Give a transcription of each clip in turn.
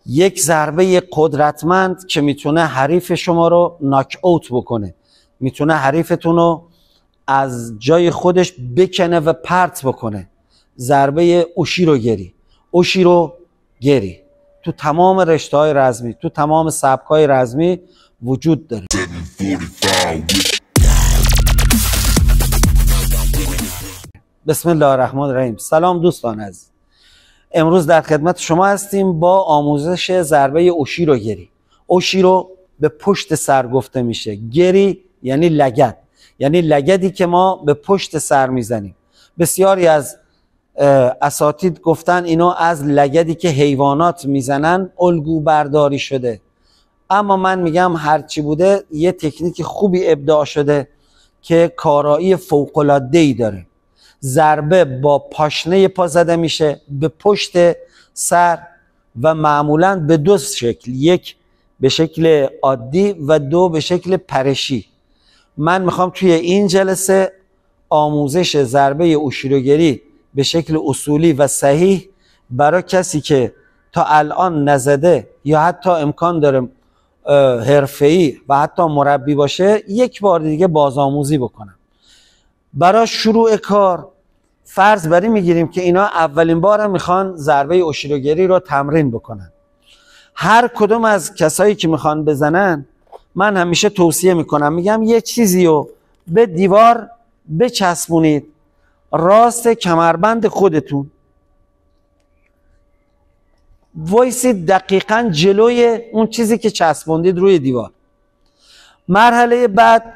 یک ضربه قدرتمند که میتونه حریف شما رو ناک اوت بکنه، میتونه حریفتون رو از جای خودش بکنه و پرت بکنه. ضربه اوشیرو گری تو تمام رشته‌های رزمی، تو تمام سبک‌های رزمی وجود داره. بسم الله الرحمن الرحیم. سلام دوستان عزیز، امروز در خدمت شما هستیم با آموزش ضربه اوشیرو. اوشیرو به پشت سر گفته میشه، گری یعنی لگد، یعنی لگدی که ما به پشت سر میزنیم. بسیاری از اساتید گفتن اینو از لگدی که حیوانات میزنن الگو برداری شده، اما من میگم هرچی بوده یه تکنیک خوبی ابداع شده که کارایی فوق‌العاده‌ای داره. ضربه با پاشنه پا زده میشه به پشت سر و معمولا به دو شکل، یک به شکل عادی و دو به شکل پرشی. من میخوام توی این جلسه آموزش ضربه اوشیروگری به شکل اصولی و صحیح برای کسی که تا الان نزده یا حتی امکان داره حرفه‌ای و حتی مربی باشه یک بار دیگه بازآموزی بکنم. برای شروع کار فرض بر این میگیریم که اینا اولین بار میخوان ضربه اوشیروگری رو تمرین بکنن. هر کدوم از کسایی که میخوان بزنن من همیشه توصیه میکنم، میگم یه چیزی رو به دیوار بچسبونید راست کمربند خودتون، وایسید دقیقاً جلوی اون چیزی که چسبوندید روی دیوار. مرحله بعد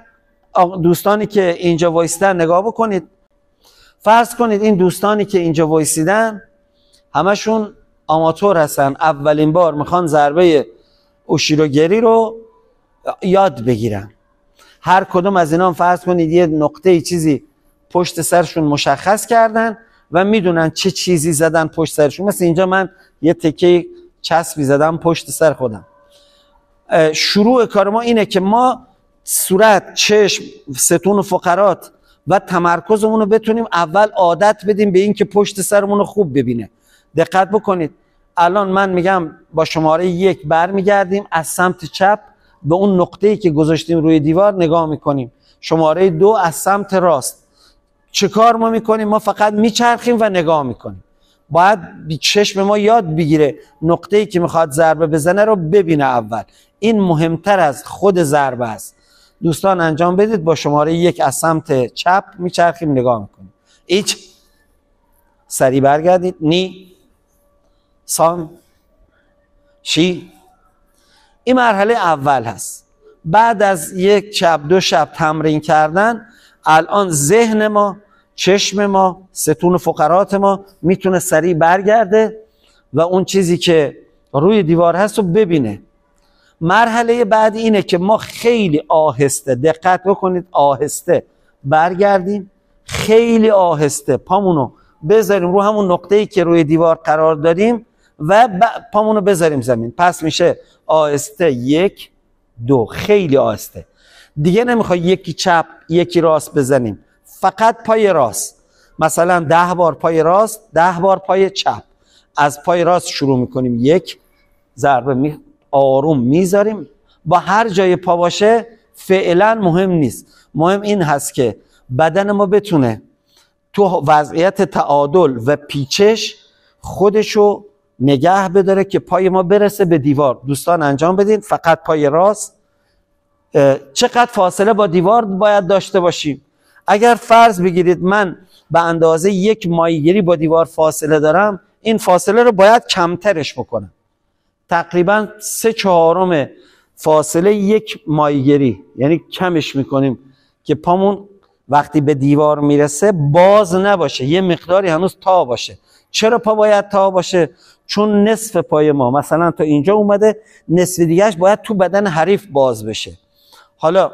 دوستانی که اینجا وایسیدن نگاه بکنید. فرض کنید این دوستانی که اینجا وایسیدن همشون آماتور هستن، اولین بار میخوان ضربه اوشیروگری رو یاد بگیرن. هر کدوم از اینا فرض کنید یه نقطه چیزی پشت سرشون مشخص کردن و میدونن چه چیزی زدن پشت سرشون. مثل اینجا من یه تکه چسبی زدم پشت سر خودم. شروع کار ما اینه که ما صورت، چشم، ستون و فقرات و تمرکزمون رو بتونیم اول عادت بدیم به این که پشت سرمون رو خوب ببینه. دقت بکنید، الان من میگم با شماره 1 برمیگردیم از سمت چپ به اون نقطه‌ای که گذاشتیم روی دیوار نگاه میکنیم. شماره 2 از سمت راست. چه کار ما میکنیم؟ ما فقط میچرخیم و نگاه میکنیم. باید چشم ما یاد بگیره نقطه‌ای که میخواد ضربه بزنه رو ببینه اول. این مهمتر از خود ضربه است. دوستان انجام بدید. با شماره 1 از سمت چپ میچرخیم نگاه میکنیم. ایچ، سری برگردید. نی، سان، شی. این مرحله اول هست. بعد از 1 شب 2 شب تمرین کردن الان ذهن ما، چشم ما، ستون فقرات ما میتونه سریع برگرده و اون چیزی که روی دیوار هست رو ببینه. مرحله بعد اینه که ما خیلی آهسته، دقت بکنید، آهسته برگردیم، خیلی آهسته پامونو بذاریم رو همون نقطه‌ای که روی دیوار قرار دادیم و پامونو بذاریم زمین. پس میشه آهسته 1 2، خیلی آهسته. دیگه نمیخوای یکی چپ یکی راست بزنیم، فقط پای راست. مثلا 10 بار پای راست، 10 بار پای چپ. از پای راست شروع میکنیم، 1 ضربه آروم میذاریم. با هر جای پا باشه فعلا مهم نیست، مهم این هست که بدن ما بتونه تو وضعیت تعادل و پیچش خودشو نگه بداره که پای ما برسه به دیوار. دوستان انجام بدین. فقط پای راست. چقدر فاصله با دیوار باید داشته باشیم؟ اگر فرض بگیرید من به اندازه 1 مایه‌گیری با دیوار فاصله دارم، این فاصله رو باید کمترش بکنم. تقریبا 3/4 فاصله 1 مایه‌گیری، یعنی کمش میکنیم که پامون وقتی به دیوار میرسه باز نباشه، یه مقداری هنوز تا باشه. چرا پا باید تا باشه؟ چون نصف پای ما مثلا تا اینجا اومده، نصف دیگهش باید تو بدن حریف باز بشه. حالا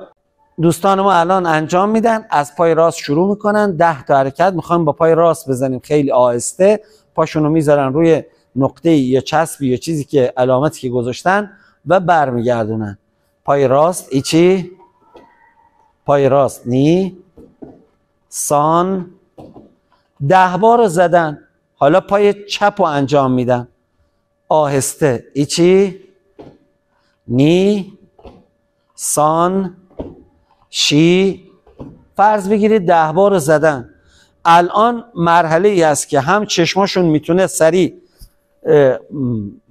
دوستان ما الان انجام میدن، از پای راست شروع میکنن. 10 تا حرکت میخوایم با پای راست بزنیم، خیلی آهسته. پاشونو میذارن روی نقطه یا چسبی یا چیزی که علامتی که گذاشتن و برمیگردونن. پای راست، ایچی، پای راست، نی، سان. 10 بار رو زدن. حالا پای چپ رو انجام میدن. آهسته. ایچی، نی، سان، شی. فرض بگیرید 10 بار زدن. الان مرحله ای است که هم چشماشون میتونه سریع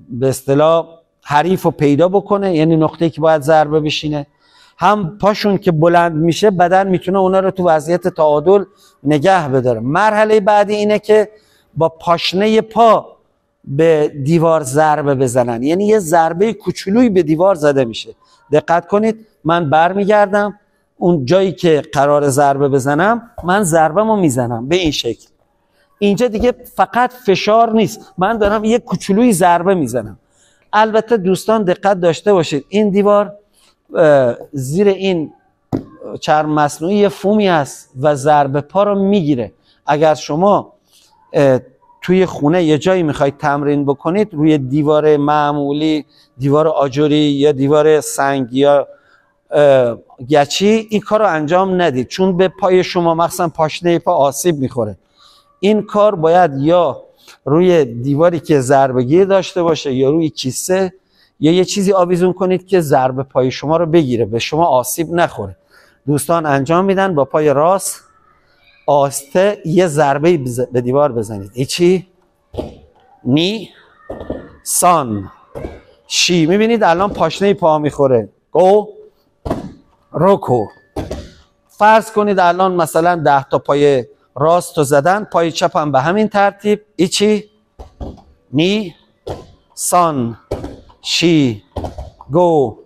به اصطلاح حریف رو پیدا بکنه، یعنی نقطه‌ای که باید ضربه بشینه، هم پاشون که بلند میشه بدن میتونه اونا رو تو وضعیت تعادل نگه بداره. مرحله بعدی اینه که با پاشنه پا به دیوار ضربه بزنن، یعنی یه ضربه کوچولویی به دیوار زده میشه. دقت کنید، من برمیگردم اون جایی که قرار ضربه بزنم، من ضربه‌مو میزنم به این شکل. اینجا دیگه فقط فشار نیست، من دارم یه کوچولویی ضربه میزنم. البته دوستان دقت داشته باشید، این دیوار زیر این چرم مصنوعی یه فومی هست و ضربه پا رو میگیره. اگر شما توی خونه یه جایی میخواید تمرین بکنید، روی دیوار معمولی، دیوار آجری یا دیوار سنگ یا گچی، این کار رو انجام ندید، چون به پای شما مخصوصا پاشنه پا آسیب میخوره. این کار باید یا روی دیواری که ضربه‌گیر داشته باشه یا روی کیسه یا یه چیزی آویزون کنید که ضربه پای شما رو بگیره، به شما آسیب نخوره. دوستان انجام میدن با پای راست آسته یه ضربه به دیوار بزنید. ایچی، نی، سان، شی. میبینید الان پاشنه پا میخوره. گو، روکو. فرض کنید الان مثلا 10 تا پای راست رو زدن، پای چپ هم به همین ترتیب. ایچی، نی، سان، شی، گو.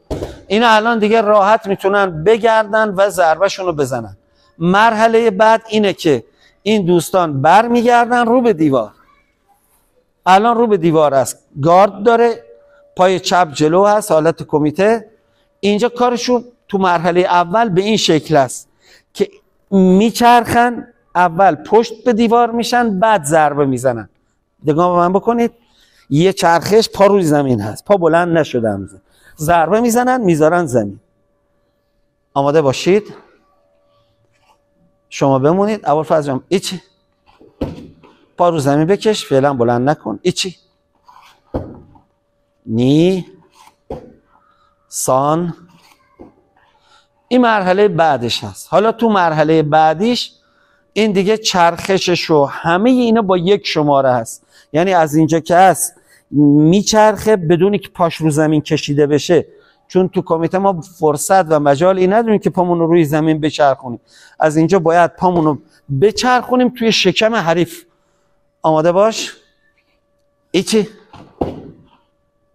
اینا الان دیگه راحت میتونن بگردن و ضربه‌شون رو بزنن. مرحله بعد اینه که این دوستان بر میگردن رو به دیوار. الان رو به دیوار است، گارد داره، پای چپ جلو هست، حالت کمیته. اینجا کارشون تو مرحله اول به این شکل است که میچرخن، اول پشت به دیوار میشن، بعد ضربه میزنن. نگاه به من بکنید، یه چرخش پا روی زمین هست، پا بلند نشده هنوز، ضربه میزنن میذارن زمین. آماده باشید، شما بمونید. اول فرض جام ایچی، پا رو زمین بکش، فعلا بلند نکن. ایچی، نی، سان. این مرحله بعدش هست. حالا تو مرحله بعدیش این دیگه چرخشش و همه اینا با یک شماره هست، یعنی از اینجا که هست میچرخه بدون که پاش رو زمین کشیده بشه، چون تو کمیته ما فرصت و مجالی نداریم که پامون رو روی زمین بچرخونیم. از اینجا باید پامون رو بچرخونیم توی شکم حریف. آماده باش. ایچی،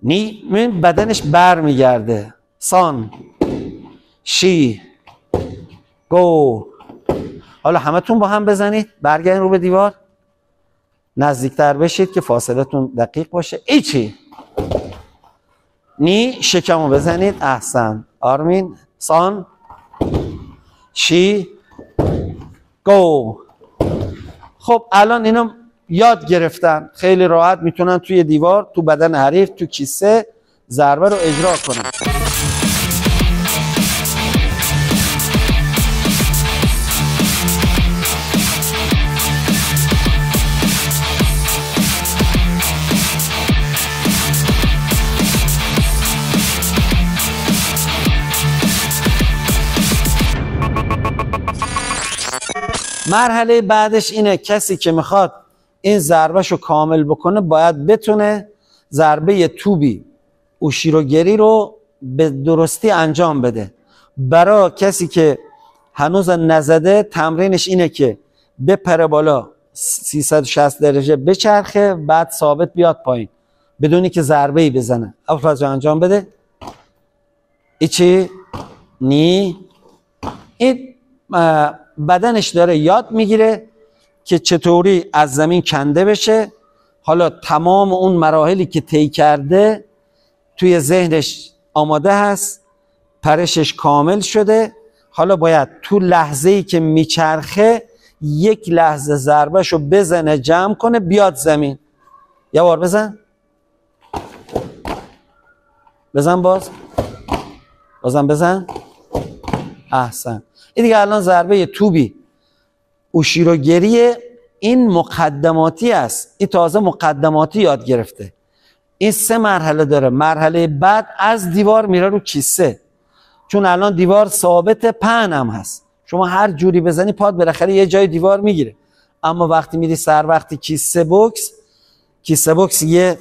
نی. من بدنش بر میگرده. سان، شی، گو. حالا همتون با هم بزنید، برگردین رو به دیوار، نزدیکتر بشید که فاصلتون دقیق باشه. ایچی، نی، شکمو بزنید. احسن، آرمین. سان، شی، گو. خب الان اینا یاد گرفتن، خیلی راحت میتونن توی دیوار، تو بدن حریف، تو کیسه ضربه رو اجرا کنن. مرحله بعدش اینه، کسی که میخواد این ضربهشو کامل بکنه باید بتونه ضربه توبی اوشیروگری رو به درستی انجام بده. برای کسی که هنوز نزده تمرینش اینه که بپره بالا 360 درجه بچرخه، بعد ثابت بیاد پایین بدونی که ضربه‌ای بزنه. اول انجام بده. ایچی، نی. این بدنش داره یاد میگیره که چطوری از زمین کنده بشه. حالا تمام اون مراحلی که طی کرده توی ذهنش آماده هست، پرشش کامل شده. حالا باید تو لحظه‌ای که میچرخه یک لحظه ضربهشو بزنه، جمع کنه، بیاد زمین. یه بار بزن، بزن، بازم بزن. احسن. این دیگه الان ضربه توبی اوشیروگری این مقدماتی است. این تازه مقدماتی یاد گرفته. این 3 مرحله داره. مرحله بعد از دیوار میره رو کیسه، چون الان دیوار ثابت، پهن هم هست، شما هر جوری بزنی پاد بالاخره یه جای دیوار میگیره. اما وقتی میری سر وقتی کیسه بوکس یه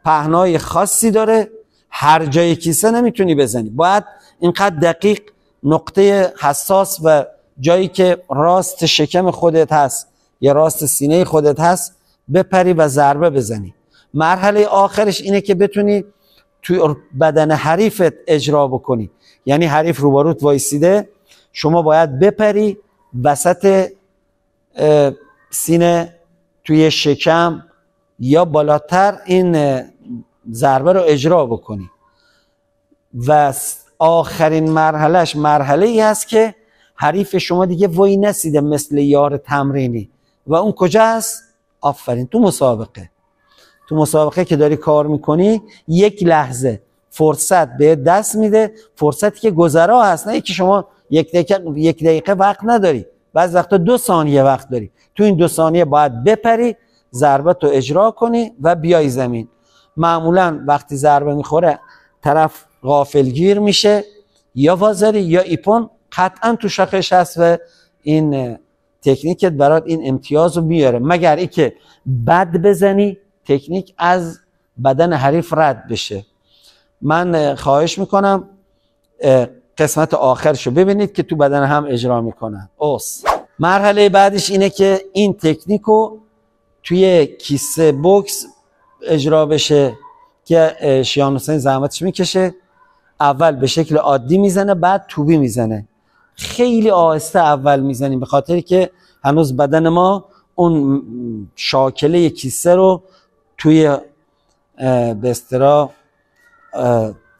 پهنای خاصی داره، هر جای کیسه نمیتونی بزنی، باید اینقدر دقیق نقطه حساس و جایی که راست شکم خودت هست یا راست سینه خودت هست بپری و ضربه بزنی. مرحله آخرش اینه که بتونی توی بدن حریفت اجرا بکنی، یعنی حریف روبروت وایسیده، شما باید بپری وسط سینه توی شکم یا بالاتر این ضربه رو اجرا بکنی. و آخرین مرحلهش مرحله ای هست که حریف شما دیگه وای نسیده مثل یار تمرینی. و اون کجا هست؟ آفرین، تو مسابقه که داری کار میکنی یک لحظه فرصت به دست میده، فرصتی که گذرا هست، نه که شما یک دقیقه وقت نداری، بعضی وقتا 2 ثانیه وقت داری، تو این 2 ثانیه باید بپری، ضربه تو اجرا کنی و بیای زمین. معمولا وقتی ضربه میخوره طرف غافلگیر میشه، یا وازری یا ایپون قطعا تو شاخش هست و این تکنیکت برات این امتیاز رو میاره، مگر ای که بد بزنی تکنیک از بدن حریف رد بشه. من خواهش میکنم قسمت آخرشو ببینید که تو بدن هم اجرا میکنن. مرحله بعدش اینه که این تکنیکو توی کیسه بوکس اجرا بشه که شیان حسین زحمتش میکشه. اول به شکل عادی میزنه، بعد توبی میزنه، خیلی آهسته اول میزنیم به خاطری که هنوز بدن ما اون شاکله کیسه رو توی به اصطلاح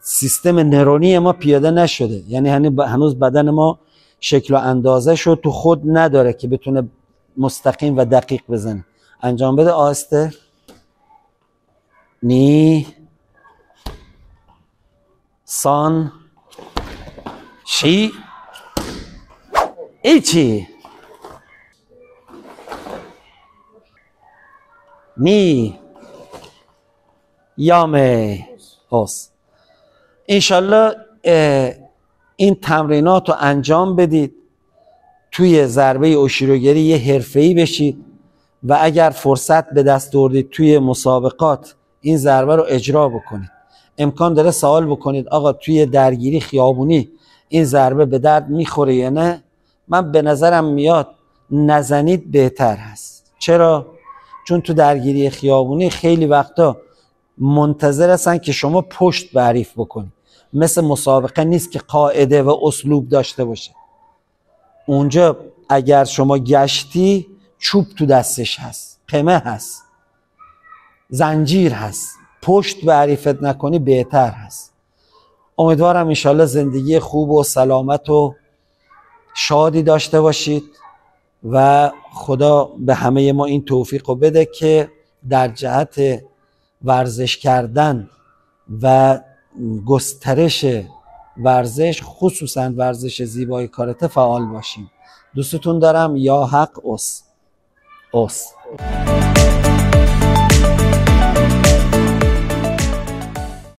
سیستم نورونی ما پیاده نشده، یعنی هنوز بدن ما شکل و اندازه شو تو خود نداره که بتونه مستقیم و دقیق بزنه. انجام بده آهسته. نی سان شی ایچی نی یامه اوس. انشالله این تمرینات رو انجام بدید، توی ضربه اوشیروگری یه حرفه‌ای بشید و اگر فرصت به دست آوردید توی مسابقات این ضربه رو اجرا بکنید. امکان داره سوال بکنید آقا توی درگیری خیابونی این ضربه به درد میخوره یا نه؟ من به نظرم میاد نزنید بهتر هست. چرا؟ چون تو درگیری خیابونی خیلی وقتا منتظر هستن که شما پشت به حریف بکنید، مثل مسابقه نیست که قاعده و اسلوب داشته باشه. اونجا اگر شما گشتی چوب تو دستش هست، قمه هست، زنجیر هست، پشت به حریفت نکنی بهتر هست. امیدوارم انشالله زندگی خوب و سلامت و شادی داشته باشید و خدا به همه ما این توفیق رو بده که در جهت ورزش کردن و گسترش ورزش، خصوصا ورزش زیبای کاراته فعال باشیم. دوستتون دارم. یا حق اوس.